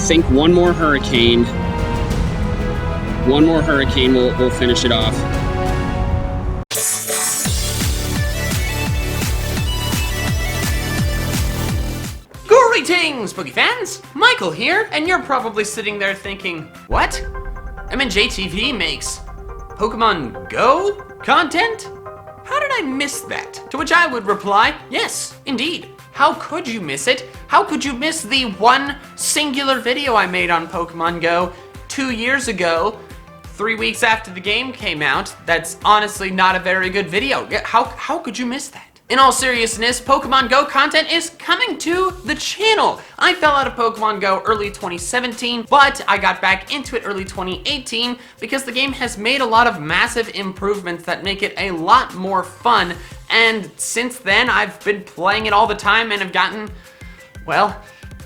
think one more hurricane. One more hurricane will finish it off. Greetings, Spooky fans! Michael here, and you're probably sitting there thinking, what? MandJTV makes Pokemon Go content? How did I miss that? To which I would reply, yes, indeed. How could you miss it? How could you miss the one singular video I made on Pokemon Go 2 years ago, 3 weeks after the game came out? That's honestly not a very good video. How could you miss that? In all seriousness, Pokemon Go content is coming to the channel. I fell out of Pokemon Go early 2017, but I got back into it early 2018 because the game has made a lot of massive improvements that make it a lot more fun. And since then, I've been playing it all the time and have gotten, well,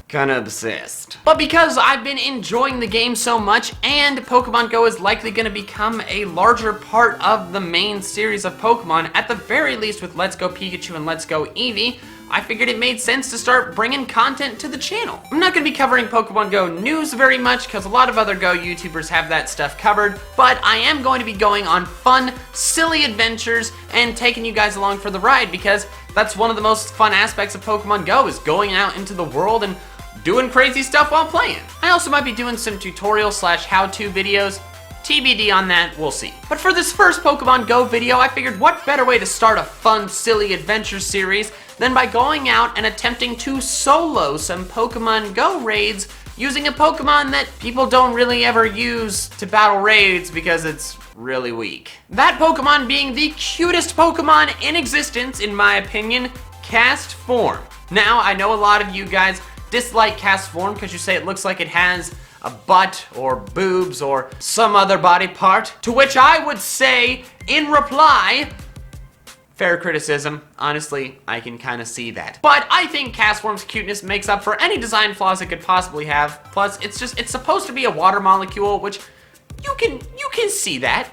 kinda obsessed. But because I've been enjoying the game so much, and Pokemon Go is likely gonna become a larger part of the main series of Pokemon, at the very least with Let's Go Pikachu and Let's Go Eevee, I figured it made sense to start bringing content to the channel. I'm not gonna be covering Pokemon Go news very much, because a lot of other Go YouTubers have that stuff covered, but I am going to be going on fun, silly adventures, and taking you guys along for the ride, because that's one of the most fun aspects of Pokemon Go, is going out into the world and doing crazy stuff while playing. I also might be doing some tutorial / how-to videos. TBD on that, we'll see. But for this first Pokemon Go video, I figured what better way to start a fun, silly adventure series than by going out and attempting to solo some Pokemon Go raids using a Pokemon that people don't really ever use to battle raids because it's really weak. That Pokemon being the cutest Pokemon in existence, in my opinion, Castform. Now, I know a lot of you guys dislike Castform because you say it looks like it has a butt or boobs or some other body part, to which I would say, in reply, fair criticism. Honestly, I can kind of see that. But I think Castform's cuteness makes up for any design flaws it could possibly have. Plus, it's supposed to be a water molecule, which you can see that.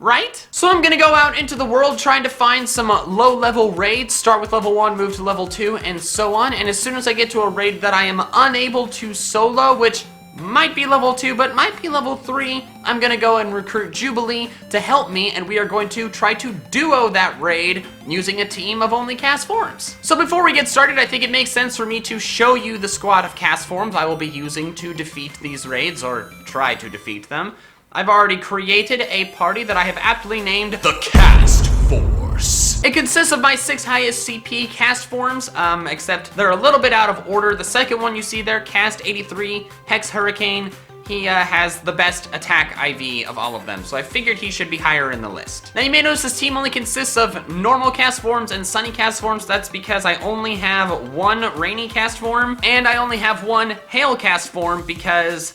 Right? So I'm gonna go out into the world trying to find some low-level raids, start with level 1, move to level 2, and so on, and as soon as I get to a raid that I am unable to solo, which might be level 2, but might be level 3, I'm gonna go and recruit Jubilee to help me, and we are going to try to duo that raid using a team of only Castforms. So before we get started, I think it makes sense for me to show you the squad of Castforms I will be using to defeat these raids, or try to defeat them. I've already created a party that I have aptly named the Cast Force. It consists of my 6 highest CP Castforms, except they're a little bit out of order. The second one you see there, Cast 83, Hex Hurricane, he has the best attack IV of all of them, so I figured he should be higher in the list. Now you may notice this team only consists of normal Castforms and sunny Castforms. That's because I only have one rainy Castform, and I only have one hail Castform because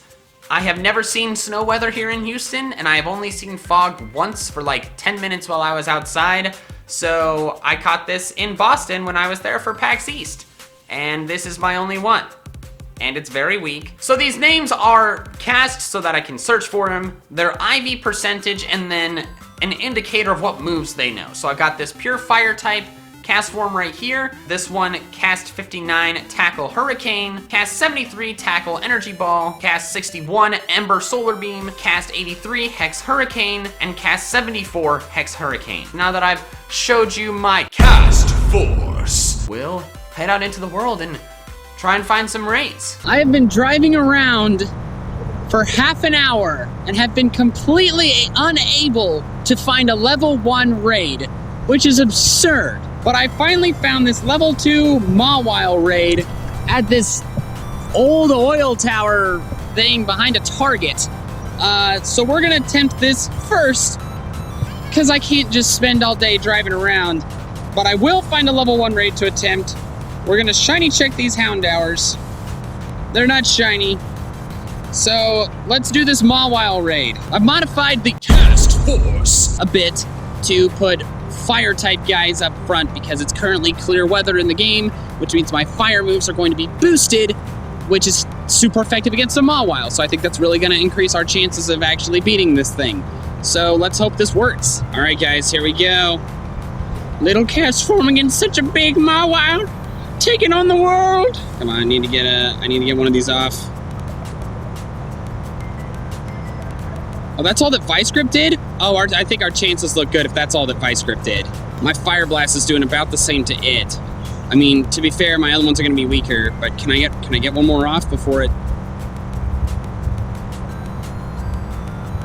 I have never seen snow weather here in Houston, and I have only seen fog once for like 10 minutes while I was outside. So I caught this in Boston when I was there for PAX East. And this is my only one. And it's very weak. So these names are cast so that I can search for them, their IV percentage, and then an indicator of what moves they know. So I got this pure fire type Castform right here. This one, Cast 59, Tackle Hurricane. Cast 73, Tackle Energy Ball. Cast 61, Ember Solar Beam. Cast 83, Hex Hurricane. And Cast 74, Hex Hurricane. Now that I've showed you my Cast Force, we'll head out into the world and try and find some raids. I have been driving around for half an hour and have been completely unable to find a level 1 raid, which is absurd. But I finally found this level 2 Mawile raid at this old oil tower thing behind a Target. So we're gonna attempt this first, because I can't just spend all day driving around. But I will find a level 1 raid to attempt. We're gonna shiny check these Houndours. They're not shiny. So let's do this Mawile raid. I've modified the Cast Force a bit to put fire type guys up front because it's currently clear weather in the game, which means my fire moves are going to be boosted, which is super effective against a Mawile. So I think that's really going to increase our chances of actually beating this thing. So let's hope this works. All right, guys, here we go. Little Castform against such a big Mawile, taking on the world. Come on, I need to get one of these off. Oh, that's all that Vice Grip did? Oh, I think our chances look good if that's all that Vice Grip did. My Fire Blast is doing about the same to it. I mean, to be fair, my other ones are going to be weaker, but can I get one more off before it...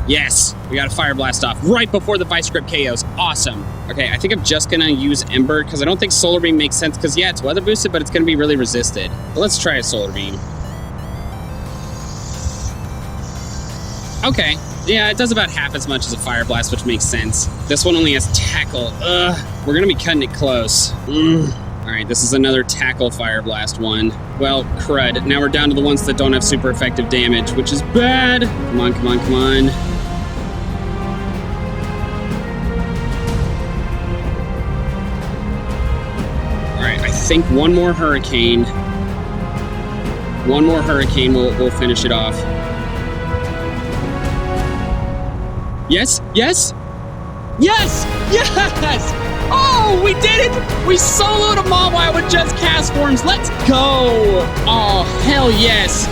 Yes, we got a Fire Blast off right before the Vice Grip KOs. Awesome. Okay, I think I'm just going to use Ember because I don't think Solar Beam makes sense because, yeah, it's weather boosted, but it's going to be really resisted. But let's try a Solar Beam. Okay. Yeah, it does about half as much as a Fire Blast, which makes sense. This one only has Tackle. Ugh, we're gonna be cutting it close. All right, this is another Tackle Fire Blast one. Well, crud. Now we're down to the ones that don't have super effective damage, which is bad. Come on, come on, come on. All right, I think one more Hurricane. One more Hurricane will finish it off. Yes, yes, yes, yes! Oh, we did it! We soloed a Mawile with just Castforms. Let's go! Oh, hell yes!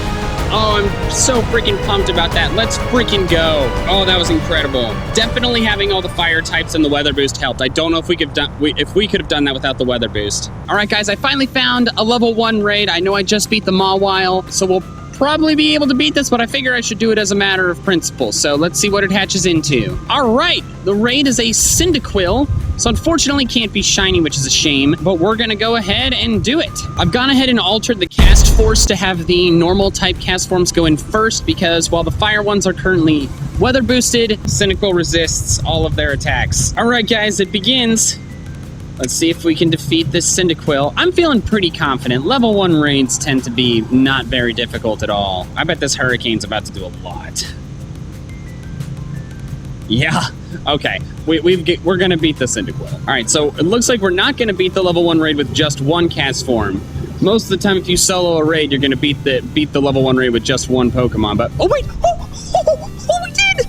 Oh, I'm so freaking pumped about that. Let's freaking go. Oh, that was incredible. Definitely having all the fire types and the weather boost helped. I don't know if we could have done that without the weather boost. All right, guys, I finally found a level 1 raid. I know I just beat the Mawile, so we'll probably be able to beat this, but I figure I should do it as a matter of principle. So let's see what it hatches into. All right, the raid is a Cyndaquil, so unfortunately can't be shiny, which is a shame, but we're gonna go ahead and do it. I've gone ahead and altered the cast force to have the normal type cast forms go in first because while the fire ones are currently weather boosted, Cyndaquil resists all of their attacks. All right, guys, it begins. Let's see if we can defeat this Cyndaquil. I'm feeling pretty confident. Level 1 raids tend to be not very difficult at all. I bet this Hurricane's about to do a lot. Yeah, okay. We're gonna beat the Cyndaquil. All right, so it looks like we're not gonna beat the level 1 raid with just one cast form. Most of the time, if you solo a raid, you're gonna beat the level 1 raid with just one Pokemon, but... Oh, wait! Oh, we did!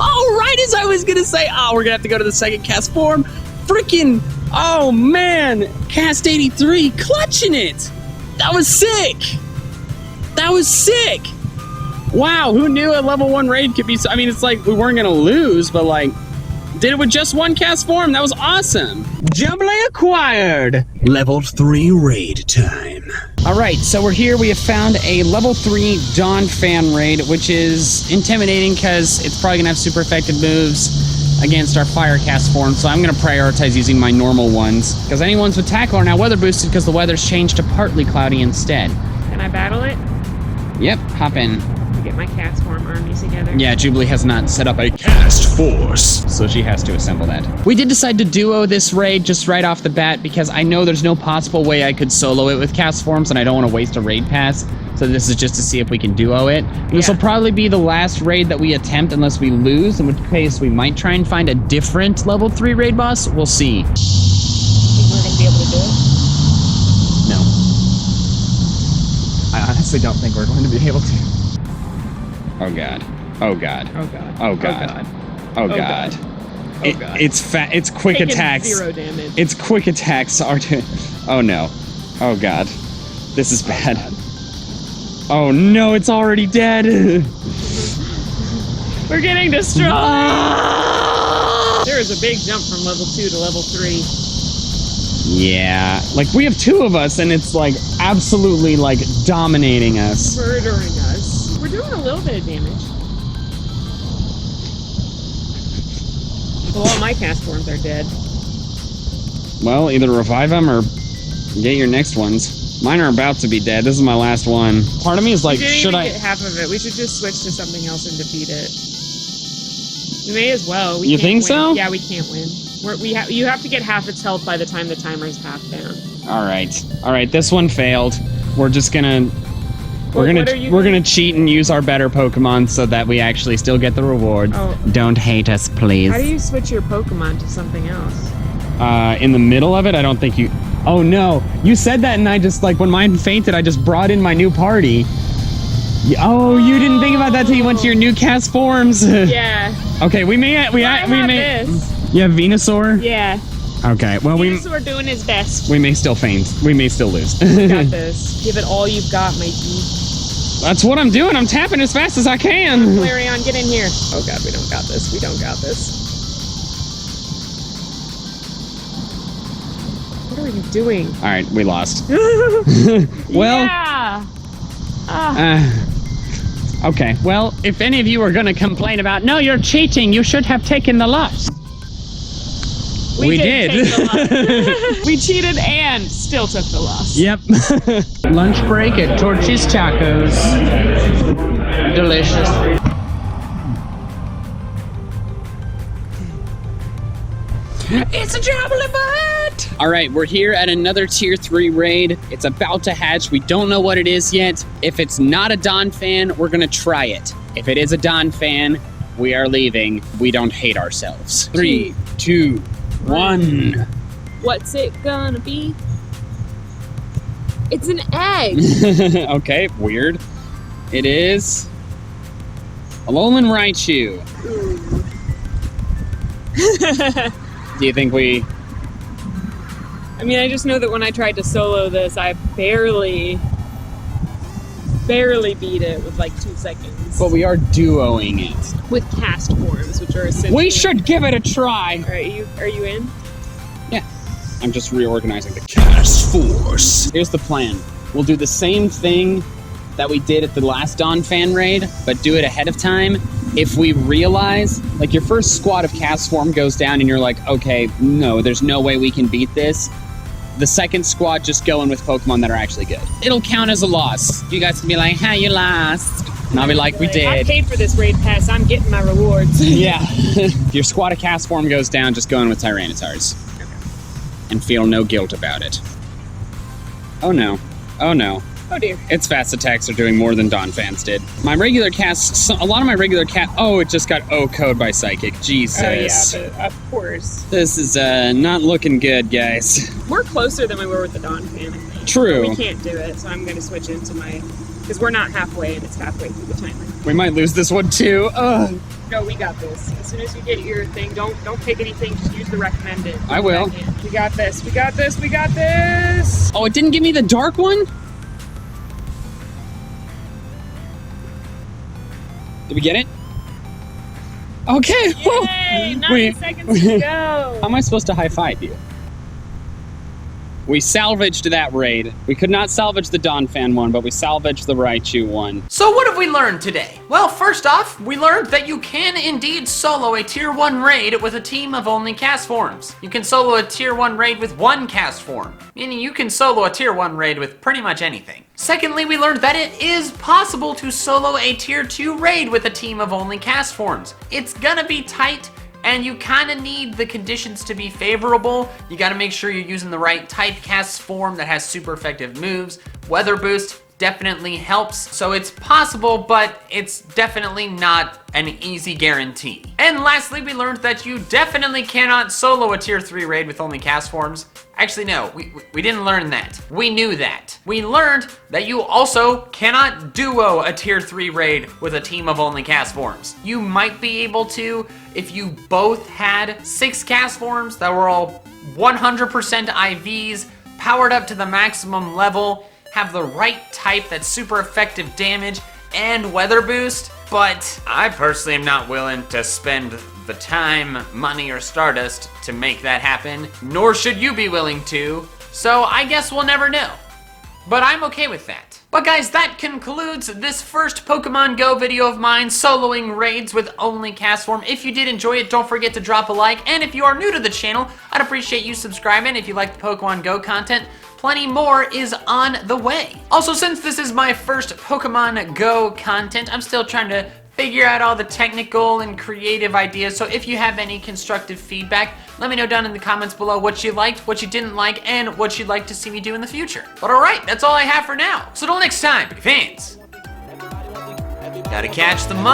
Oh, right as I was gonna say, oh, we're gonna have to go to the second cast form. Freaking, oh man, Cast 83, clutching it. That was sick. That was sick. Wow, who knew a level 1 raid could be so, I mean, it's like we weren't gonna lose, but like, did it with just one cast form. That was awesome. Jubilee acquired. Level 3 raid time. All right, so we're here. We have found a level 3 Dawn fan raid, which is intimidating because it's probably gonna have super effective moves against our fire cast form. So I'm gonna prioritize using my normal ones because any ones with tackle are now weather boosted because the weather's changed to partly cloudy instead. Can I battle it? Yep, hop in. Get my Castform armies together. Yeah, Jubilee has not set up a cast force, so she has to assemble that. We did decide to duo this raid just right off the bat because I know there's no possible way I could solo it with cast forms and I don't want to waste a raid pass. So this is just to see if we can duo it. Yeah. This will probably be the last raid that we attempt unless we lose, in which case we might try and find a different level 3 raid boss. We'll see. Think we're gonna be able to do it? No. I honestly don't think we're going to be able to. Oh god. Oh god. Oh god. Oh god. Oh god. Oh god. It's quick Taking attacks. 0 damage. It's quick attacks are oh no. Oh god. This is bad. Oh no, it's already dead. We're getting destroyed. There is a big jump from level 2 to level 3. Yeah, like we have 2 of us and it's like absolutely like dominating us. Murdering us. We're doing a little bit of damage. Well, all my cast forms are dead. Well, either revive them or get your next ones. Mine are about to be dead. This is my last one. Part of me is like, should I... get half of it. We should just switch to something else and defeat it. We may as well. We you think win. so? Yeah, we can't win. You have to get half its health by the time the timer's half down. All right. This one failed. We're just gonna... We're gonna cheat and use our better Pokemon so that we actually still get the rewards. Oh. Don't hate us, please. How do you switch your Pokemon to something else? In the middle of it, I don't think you... Oh no, you said that and I just, like, when mine fainted, I just brought in my new party. Oh, you didn't think about that till you went to your new cast forms. Yeah. Okay, we may... This. You have Venusaur? Yeah. Okay, well Venusaur doing his best. we may still faint. We may still lose. You got this. Give it all you've got, matey. That's what I'm doing. I'm tapping as fast as I can. Flareon, get in here. Oh god, we don't got this. We don't got this. What are you doing? All right, we lost. Well. Yeah. Okay, well, if any of you are going to complain about, no, you're cheating, you should have taken the loss. We did. Take the loss. We cheated and still took the loss. Yep. Lunch break at Torchy's Tacos. Delicious. It's a jubbly butt! All right, we're here at another tier 3 raid. It's about to hatch. We don't know what it is yet. If it's not a Don fan, we're gonna try it. If it is a Don fan, we are leaving. We don't hate ourselves. 3, 2, 1. What's it gonna be? It's an egg. Okay, weird. It is Alolan Raichu. Do you think we... I mean, I just know that when I tried to solo this, I barely beat it with like 2 seconds. But we are duoing it. With cast forms, which are essentially... We should give it a try! Alright, are you in? Yeah. I'm just reorganizing the cast force. Here's the plan. We'll do the same thing that we did at the last Dawn fan raid, but do it ahead of time. If we realize, like, your first squad of cast form goes down and you're like, okay, no, there's no way we can beat this. The second squad just go in with Pokemon that are actually good. It'll count as a loss. You guys can be like, hey, you lost. And I'll be like, we did. I paid for this raid pass, I'm getting my rewards. Yeah. If your squad of cast form goes down, just go in with Tyrannitars. Okay. And feel no guilt about it. Oh no. Oh no. Oh dear. Its fast attacks are doing more than Dawn fans did. My regular cast, a lot of my regular oh, it just got O-code by Psychic. Jesus. Oh yeah, of course. This is not looking good, guys. We're closer than we were with the Dawn fan, I think. True. But we can't do it, so I'm going to switch into my... Because we're not halfway, and it's halfway through the timer. We might lose this one, too. Ugh. No, we got this. As soon as you get your thing, don't pick anything, just use the recommended. I will. We got this, we got this, we got this! Oh, it didn't give me the dark one? Did we get it? Okay. Yay! 9 seconds to go! How am I supposed to high-five you? We salvaged that raid. We could not salvage the Dawn fan one, but we salvaged the Raichu one. So what have we learned today? Well, first off, we learned that you can indeed solo a tier 1 raid with a team of only cast forms. You can solo a tier 1 raid with 1 cast form, meaning you can solo a tier 1 raid with pretty much anything. Secondly, we learned that it is possible to solo a tier 2 raid with a team of only cast forms. It's gonna be tight, and you kind of need the conditions to be favorable. You got to make sure you're using the right type cast form that has super effective moves. Weather boost definitely helps, so it's possible, but it's definitely not an easy guarantee. And lastly, we learned that you definitely cannot solo a tier 3 raid with only cast forms. Actually, no, we didn't learn that. We knew that. We learned that you also cannot duo a tier 3 raid with a team of only cast forms. You might be able to if you both had 6 cast forms that were all 100% IVs, powered up to the maximum level, have the right type that's super effective damage, and weather boost. But I personally am not willing to spend the time, money, or Stardust to make that happen, nor should you be willing to, so I guess we'll never know. But I'm okay with that. But guys, that concludes this first Pokemon Go video of mine soloing raids with only cast form. If you did enjoy it, don't forget to drop a like, and if you are new to the channel, I'd appreciate you subscribing. If you like the Pokemon Go content, plenty more is on the way. Also, since this is my first Pokemon Go content, I'm still trying to figure out all the technical and creative ideas, so if you have any constructive feedback, let me know down in the comments below what you liked, what you didn't like, and what you'd like to see me do in the future. But alright, that's all I have for now. So till next time, big fans, gotta catch them all!